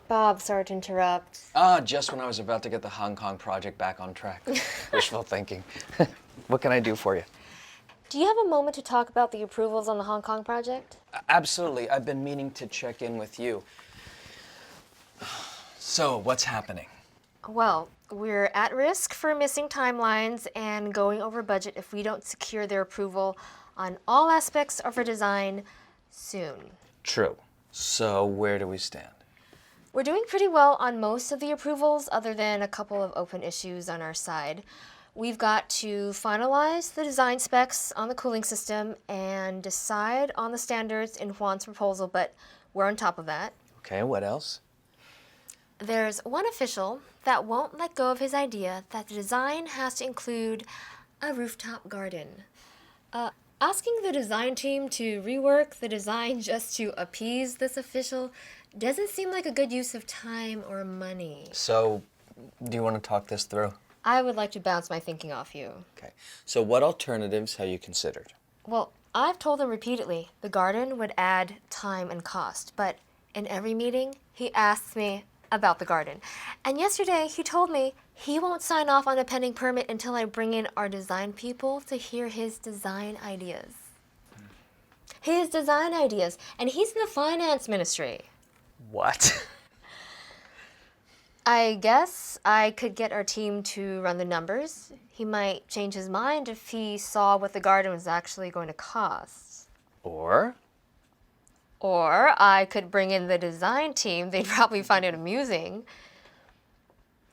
Bob, sorry to interrupt. Just when I was about to get the Hong Kong project back on track. Wishful thinking. What can I do for you? Do you have a moment to talk about the approvals on the Hong Kong project? Absolutely. I've been meaning to check in with you. So, what's happening? Well, we're at risk for missing timelines and going over budget if we don't secure their approval on all aspects of our design soon. True. So, where do we stand? We're doing pretty well on most of the approvals, other than a couple of open issues on our side. We've got to finalize the design specs on the cooling system and decide on the standards in Juan's proposal, but we're on top of that. Okay, what else? There's one official that won't let go of his idea that the design has to include a rooftop garden. Asking the design team to rework the design just to appease this official doesn't seem like a good use of time or money. So, do you want to talk this through? I would like to bounce my thinking off you. Okay. So, what alternatives have you considered? Well, I've told him repeatedly the garden would add time and cost, but in every meeting, he asks me about the garden. And yesterday, he told me he won't sign off on a pending permit until I bring in our design people to hear his design ideas. His design ideas, and he's in the finance ministry. What? I guess I could get our team to run the numbers. He might change his mind if he saw what the garden was actually going to cost. Or I could bring in the design team. They'd probably find it amusing.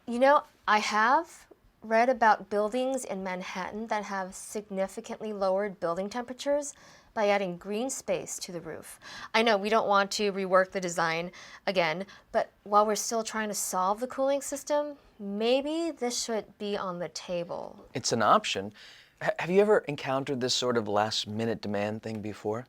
You know, I have read about buildings in Manhattan that have significantly lowered building temperatures by adding green space to the roof. I know we don't want to rework the design again, but while we're still trying to solve the cooling system, maybe this should be on the table. it's an option. Have you ever encountered this sort of last-minute demand thing before?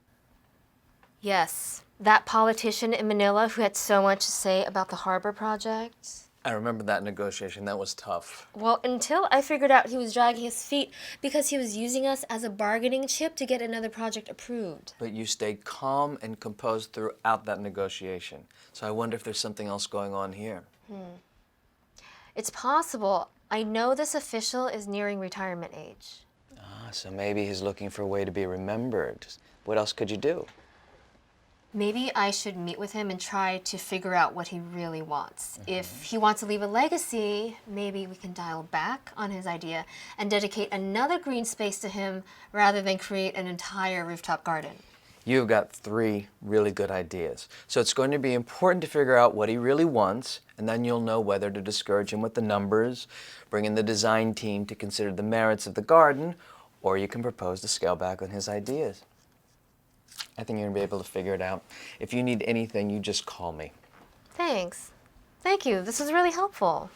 Yes, that politician in Manila who had so much to say about the harbor project. I remember that negotiation. That was tough. Well, until I figured out he was dragging his feet because he was using us as a bargaining chip to get another project approved. But you stayed calm and composed throughout that negotiation. So I wonder if there's something else going on here. It's possible. I know this official is nearing retirement age. So maybe he's looking for a way to be remembered. What else could you do? Maybe I should meet with him and try to figure out what he really wants. If he wants to leave a legacy, maybe we can dial back on his idea and dedicate another green space to him rather than create an entire rooftop garden. You've got 3 really good ideas. So it's going to be important to figure out what he really wants, and then you'll know whether to discourage him with the numbers, bring in the design team to consider the merits of the garden, or you can propose to scale back on his ideas. I think you're going to be able to figure it out. If you need anything, you just call me. Thanks. Thank you. This was really helpful.